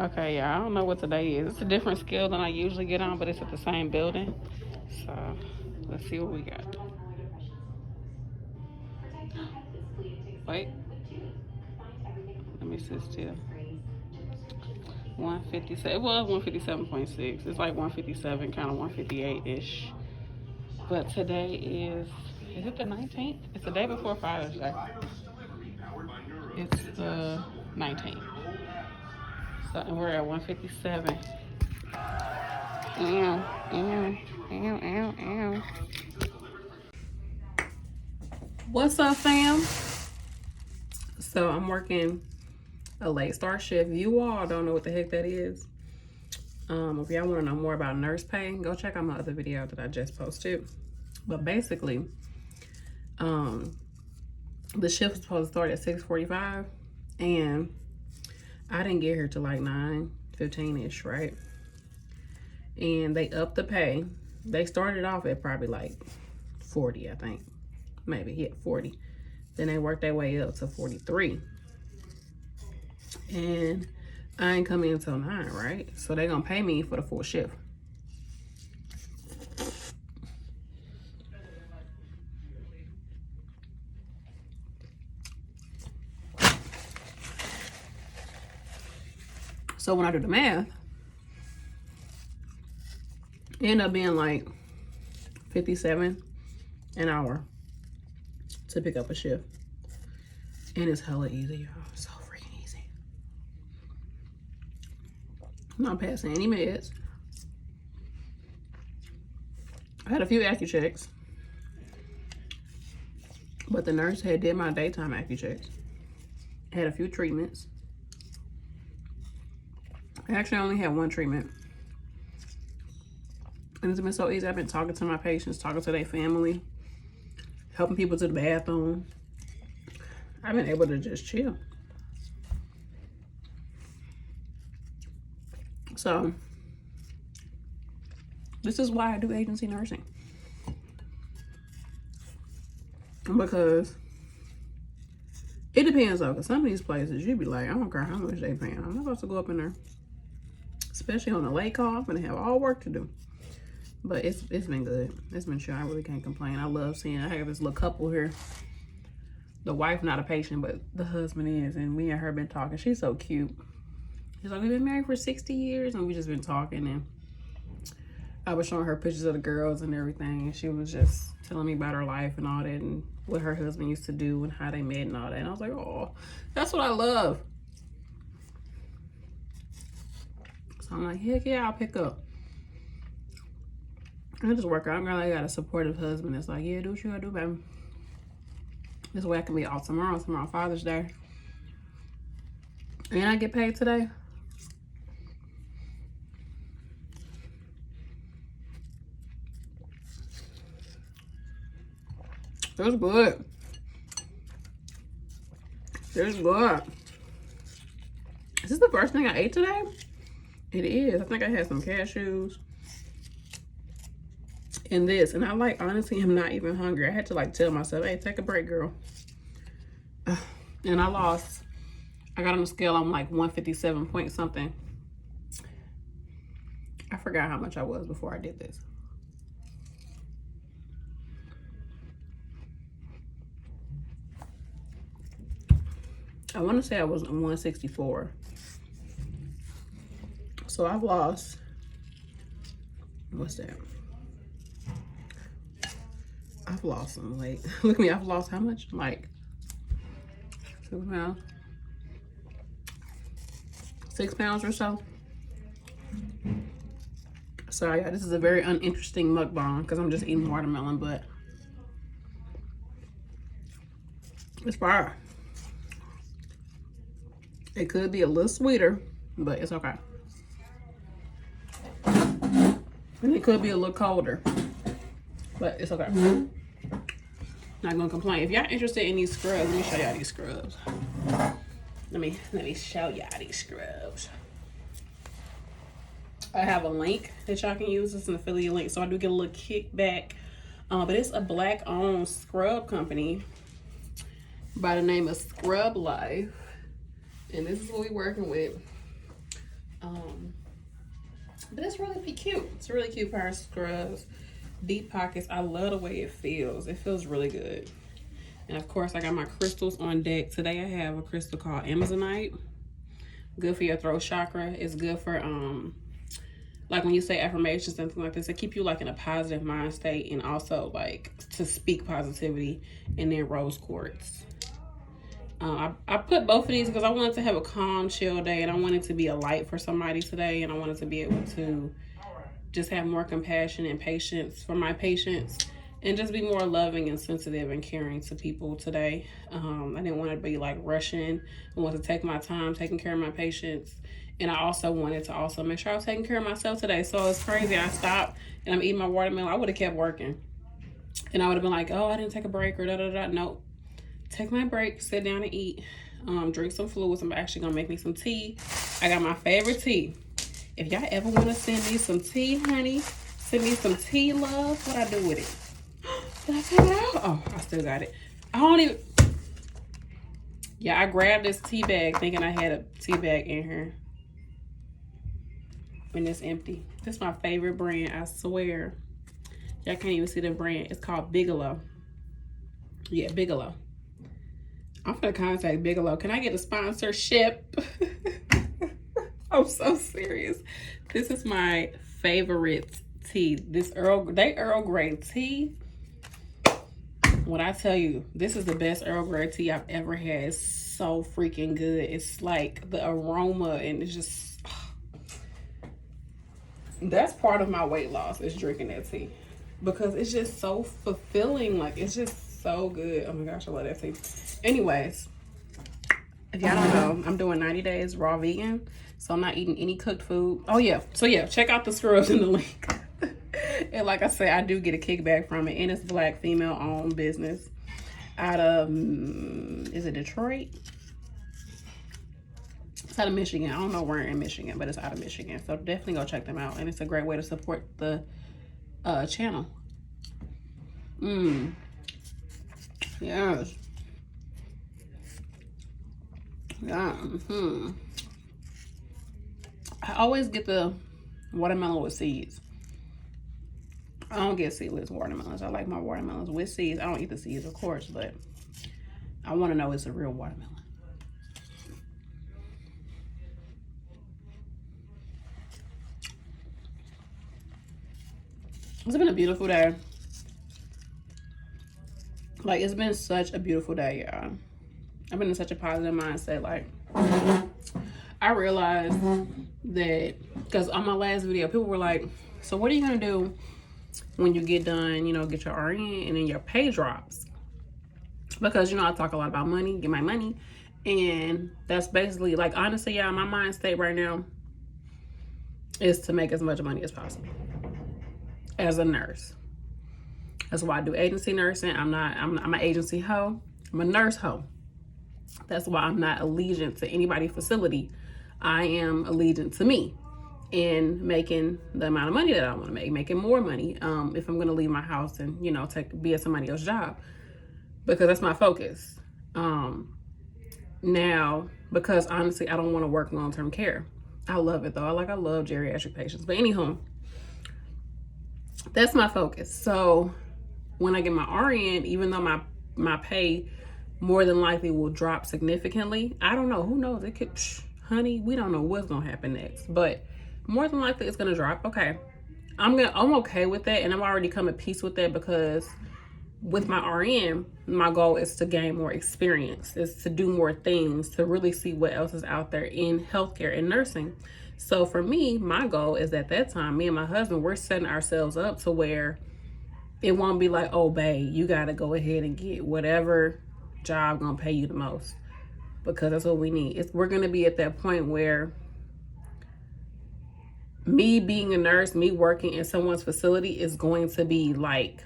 Okay, yeah, I don't know what today is. It's a different scale than I usually get on, but it's at the same building. So let's see what we got. Wait. Let me sit still. 157. It was 157.6. It's like 157, kind of 158-ish. But today is it the 19th? It's the day before Father's Day. It's the 19th. So, and we're at 157. Ow, ow, ow, ow, ow. What's up, fam? So I'm working a late start shift. You all don't know what the heck that is. If y'all want to know more about nurse pay, go check out my other video that I just posted. But basically, the shift was supposed to start at 6:45, and I didn't get here till like 9:15-ish, right? And they upped the pay. They started off at probably like 40, I think. Maybe, yeah, 40. Then they worked their way up to 43. And I ain't come in until 9, right? So they're gonna pay me for the full shift. So when I do the math, it ended up being like 57 an hour to pick up a shift. And it's hella easy, y'all. So freaking easy. I'm not passing any meds. I had a few AccuChecks, but the nurse had did my daytime AccuChecks. Had a few treatments. I actually only had one treatment. And it's been so easy. I've been talking to my patients, talking to their family, helping people to the bathroom. I've been able to just chill. So, this is why I do agency nursing. Because it depends though, because some of these places you be like, I don't care how much they paying. I'm not supposed to go up in there. Especially on a late call, I'm gonna have all work to do. But it's been good. It's been chill. I really can't complain. I love seeing, I have this little couple here. The wife not a patient, but the husband is, and me and her been talking. She's so cute. She's like, we've been married for 60 years, and we just been talking, and I was showing her pictures of the girls and everything, and she was just telling me about her life and all that, and what her husband used to do and how they met and all that. And I was like, oh, that's what I love. So I'm like, heck yeah, I'll pick up. I just work out. I'm glad I got a supportive husband that's like, yeah, do what you gotta do, baby. This way I can be off tomorrow. Tomorrow, Father's Day. And I get paid today. It's good. It's good. Is this the first thing I ate today? It is. I think I had some cashews and this. And I like, honestly, I'm not even hungry. I had to like tell myself, hey, take a break, girl. And I lost. I got on the scale, I'm like 157 point something. I forgot how much I was before I did this. I want to say I was 164. So I've lost, what's that? I've lost some weight. Look at me, I've lost how much? Like 6 pounds. 6 pounds or so. Sorry, this is a very uninteresting mukbang because I'm just eating watermelon, but it's fire. It could be a little sweeter, but it's okay. And it could be a little colder, but it's okay. Not gonna complain. If y'all interested in these scrubs, let me show y'all these scrubs. Let me show y'all these scrubs. I have a link that y'all can use. It's an affiliate link, so I do get a little kickback. But it's a black-owned scrub company by the name of Scrub Life. And this is what we're working with. But it's really cute. It's a really cute pair of scrubs. Deep pockets. I love the way it feels. It feels really good. And of course, I got my crystals on deck. Today I have a crystal called Amazonite. Good for your throat chakra. It's good for like when you say affirmations, something like this, it keep you like in a positive mind state, and also like to speak positivity. And then rose quartz. I put both of these because I wanted to have a calm, chill day, and I wanted to be a light for somebody today, and I wanted to be able to just have more compassion and patience for my patients, and just be more loving and sensitive and caring to people today. I didn't want to be like rushing. I wanted to take my time taking care of my patients, and I also wanted to also make sure I was taking care of myself today. So it's crazy. I stopped and I'm eating my watermelon. I would have kept working, and I would have been like, oh, I didn't take a break or da-da-da. Nope. Take my break, sit down and eat, drink some fluids. I'm actually gonna make me some tea. I got my favorite tea. If y'all ever want to send me some tea, honey, send me some tea, love. What I do with it? Did I take it out? Oh, I still got it. I don't even. Yeah, I grabbed this tea bag thinking I had a tea bag in here, and it's empty. This is my favorite brand, I swear. Y'all can't even see the brand. It's called Bigelow. Yeah, Bigelow. I'm gonna contact Bigelow. Can I get a sponsorship? I'm so serious. This is my favorite tea. This Earl Grey tea. When I tell you, this is the best Earl Grey tea I've ever had. It's so freaking good. It's like the aroma, and it's just, that's part of my weight loss, is drinking that tea, because it's just so fulfilling. Like, it's just so good. Oh my gosh, I love that tea. Anyways, if y'all don't know, I'm doing 90 days raw vegan, so I'm not eating any cooked food. Oh yeah, so yeah, check out the scrubs in the link. And like I said, I do get a kickback from it, and it's Black female owned business out of is it Detroit? It's out of Michigan. I don't know where in Michigan, but it's out of Michigan, so definitely go check them out. And it's a great way to support the channel. Yes. Yeah. I always get the watermelon with seeds. I don't get seedless watermelons. I like my watermelons with seeds. I don't eat the seeds, of course, but I want to know it's a real watermelon. It's been a beautiful day. Like, it's been such a beautiful day, y'all. I've been in such a positive mindset. Like, I realized that, because on my last video, people were like, so what are you going to do when you get done, you know, get your RN and then your pay drops? Because, you know, I talk a lot about money, get my money. And that's basically, like, honestly, y'all, my mind state right now is to make as much money as possible as a nurse. That's why I do agency nursing. I'm an agency hoe. I'm a nurse hoe. That's why I'm not allegiant to anybody's facility. I am allegiant to me and making the amount of money that I want to make, making more money if I'm going to leave my house and, you know, be at somebody else's job, because that's my focus. Now, because honestly, I don't want to work long-term care. I love it though. I love geriatric patients. But anywho, that's my focus. So when I get my RN, even though my pay more than likely will drop significantly. I don't know. Who knows? It could, honey, we don't know what's going to happen next. But more than likely it's going to drop. Okay. I'm okay with that. And I've already come at peace with that, because with my RN, my goal is to gain more experience, is to do more things, to really see what else is out there in healthcare and nursing. So for me, my goal is at that time, me and my husband, we're setting ourselves up to where it won't be like, oh, babe, you got to go ahead and get whatever job gonna pay you the most, because that's what we need. We're gonna be at that point where me being a nurse, me working in someone's facility is going to be like,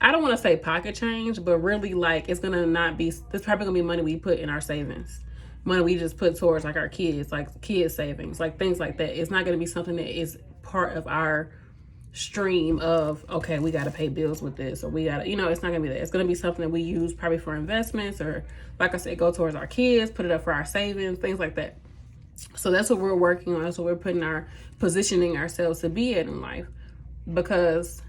I don't want to say pocket change, but really like it's gonna not be, it's probably gonna be money we put in our savings, money we just put towards like our kids, like kids savings, like things like that. It's not gonna be something that is part of our stream of, okay, we got to pay bills with this, or we got to, you know, it's not gonna be that. It's gonna be something that we use probably for investments, or like I said, go towards our kids, put it up for our savings, things like that. So that's what we're working on. That's what we're positioning ourselves to be at in life, because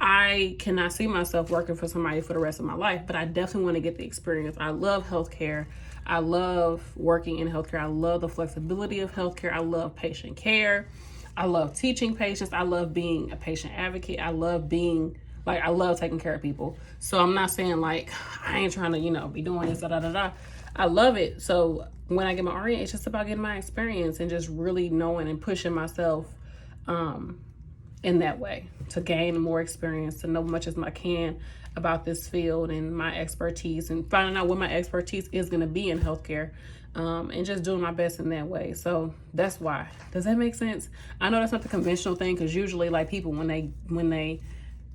I cannot see myself working for somebody for the rest of my life, but I definitely want to get the experience. I love healthcare. I love working in healthcare. I love the flexibility of healthcare. I love patient care. I love teaching patients. I love being a patient advocate. I love taking care of people. So I'm not saying like, I ain't trying to, be doing this, I love it. So when I get my RN, it's just about getting my experience and just really knowing and pushing myself, in that way, to gain more experience, to know much as I can about this field and my expertise, and finding out what my expertise is going to be in healthcare, and just doing my best in that way. So that's why. Does that make sense? I know that's not the conventional thing, because usually like people, when they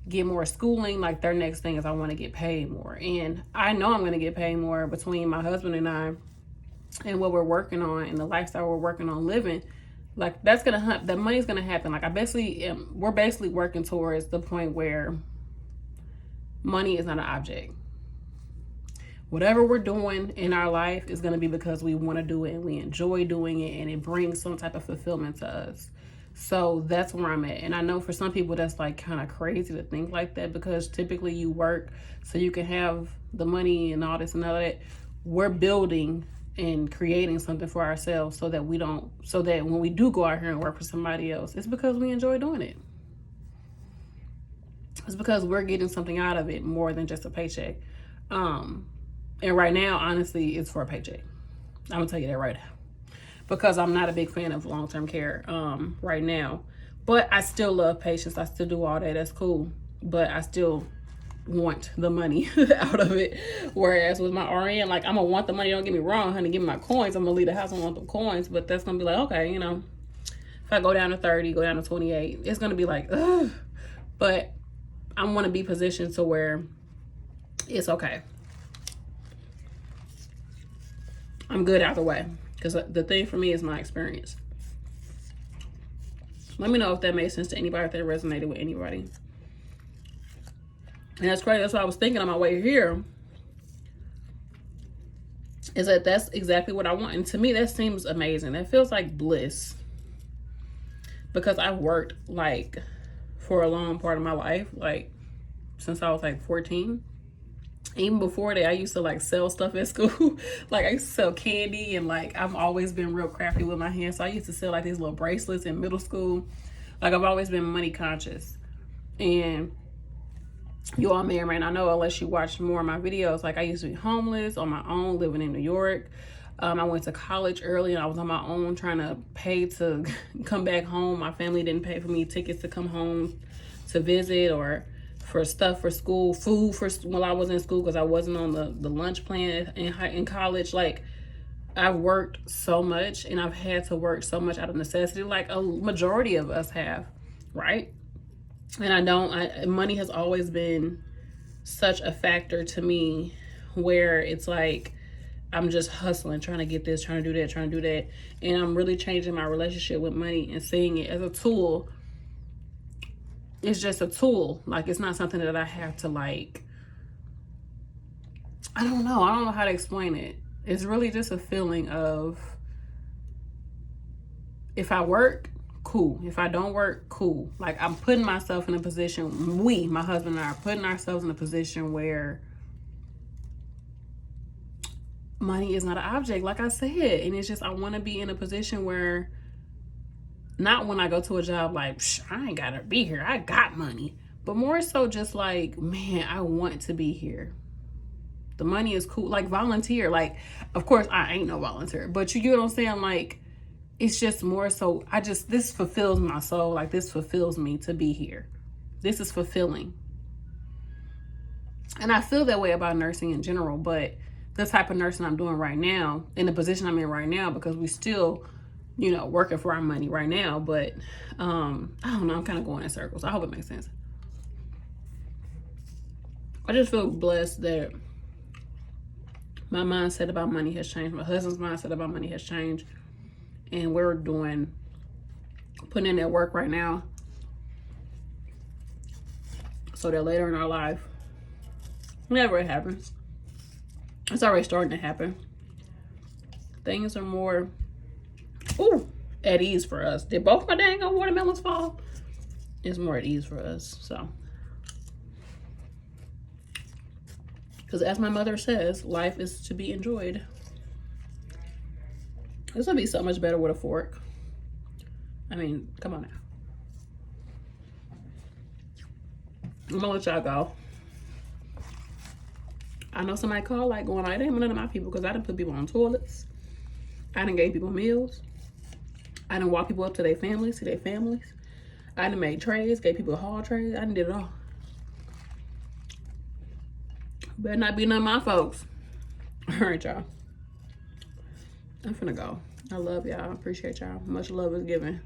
get more schooling, like their next thing is, I want to get paid more. And I know I'm going to get paid more between my husband and I and what we're working on and the lifestyle we're working on living. Like that's going to happen. That money's going to happen. Like we're basically working towards the point where money is not an object. Whatever we're doing in our life is going to be because we want to do it and we enjoy doing it, and it brings some type of fulfillment to us. So that's where I'm at. And I know for some people that's like kind of crazy to think like that, because typically you work so you can have the money and all this and all that. We're building and creating something for ourselves so that when we do go out here and work for somebody else, it's because we enjoy doing it. It's because we're getting something out of it more than just a paycheck. And right now, honestly, it's for a paycheck. I'm gonna tell you that right now, because I'm not a big fan of long-term care right now. But I still love patients. I still do all that. That's cool. But I still want the money out of it. Whereas with my RN, like, I'm gonna want the money. Don't get me wrong, honey. Give me my coins. I'm gonna leave the house. I want the coins. But that's gonna be like, okay, if I go down to 30, go down to 28, it's gonna be like, ugh. But I want to be positioned to where it's okay. I'm good either way, because the thing for me is my experience. Let me know if that made sense to anybody, if that resonated with anybody. And that's crazy. That's what I was thinking on my way here, is that that's exactly what I want. And to me, that seems amazing. That feels like bliss, because I've worked like for a long part of my life, like since I was like 14. Even before that, I used to like sell stuff at school. Like I used to sell candy, and like I've always been real crafty with my hands. So I used to sell like these little bracelets in middle school. Like I've always been money conscious. And you all may or may not know, unless you watch more of my videos, like I used to be homeless on my own, living in New York. I went to college early, and I was on my own trying to pay to come back home. My family didn't pay for me tickets to come home to visit, or for stuff for school, food for while I was in school, because I wasn't on the lunch plan in college. Like I've worked so much, and I've had to work so much out of necessity, like a majority of us have, right? And money has always been such a factor to me, where it's like I'm just hustling, trying to get this, trying to do that. And I'm really changing my relationship with money and seeing it as a tool. It's just a tool. Like, it's not something that I have to, like, I don't know how to explain it. It's really just a feeling of, if I work, cool. If I don't work, cool. Like, I'm putting myself in a position, my husband and I are putting ourselves in a position where money is not an object, like I said. And it's just, I want to be in a position where, not when I go to a job like, I ain't gotta be here, I got money. But more so just like, man, I want to be here. The money is cool. Like, volunteer. Like, of course, I ain't no volunteer. But you get what I'm saying? Like, it's just more so, this fulfills my soul. Like, this fulfills me to be here. This is fulfilling. And I feel that way about nursing in general. But the type of nursing I'm doing right now, in the position I'm in right now, because we still, working for our money right now. But I don't know, I'm kind of going in circles. I hope it makes sense. I just feel blessed that my mindset about money has changed. My husband's mindset about money has changed. And we're putting in that work right now, so that later in our life, whenever it happens, it's already starting to happen, things are more Ooh, at ease for us. Did both my dang on watermelons fall? It's more at ease for us, so. Because as my mother says, life is to be enjoyed. This would be so much better with a fork. I mean, come on now. I'm gonna let y'all go. I know somebody called like going, I didn't none of my people because I didn't put people on toilets. I didn't gave people meals. I didn't walk people up to their families, see their families. I didn't make trays, gave people haul trays. I didn't did it all. Better not be none of my folks. All right, y'all. I'm finna go. I love y'all. I appreciate y'all. Much love is given.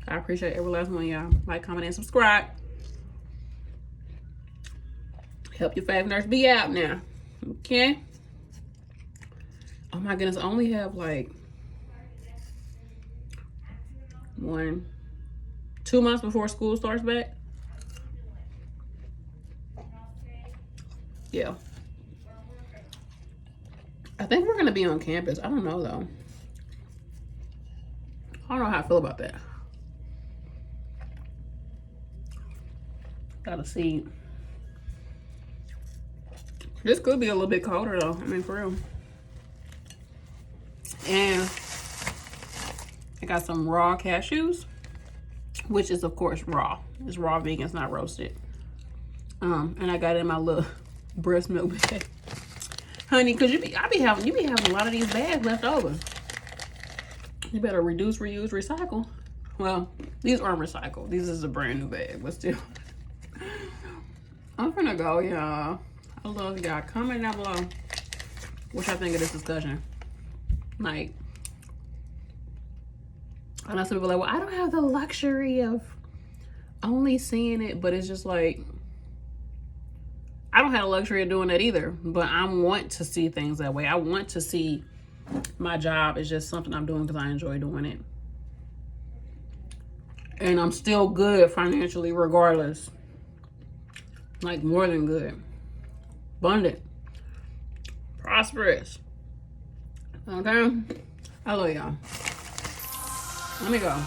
I appreciate every last one of y'all. Like, comment, and subscribe. Help your fav nurse be out now. Okay? Oh my goodness. I only have like 2 months before school starts back. Yeah. I think we're going to be on campus. I don't know, though. I don't know how I feel about that. Gotta see. This could be a little bit colder, though. I mean, for real. And I got some raw cashews, which is, of course, raw. It's raw vegan. It's not roasted. And I got it in my little breast milk bag. Honey, because you be having a lot of these bags left over. You better reduce, reuse, recycle. Well, these aren't recycled. These is a brand new bag, but still. I'm finna go, y'all. I love y'all. Comment down below what y'all think of this discussion. Like, I know some people are like, well, I don't have the luxury of only seeing it, but it's just like, I don't have the luxury of doing that either, but I want to see things that way. I want to see my job is just something I'm doing because I enjoy doing it. And I'm still good financially regardless. Like, more than good. Abundant. Prosperous. Okay? I love y'all. Let me go.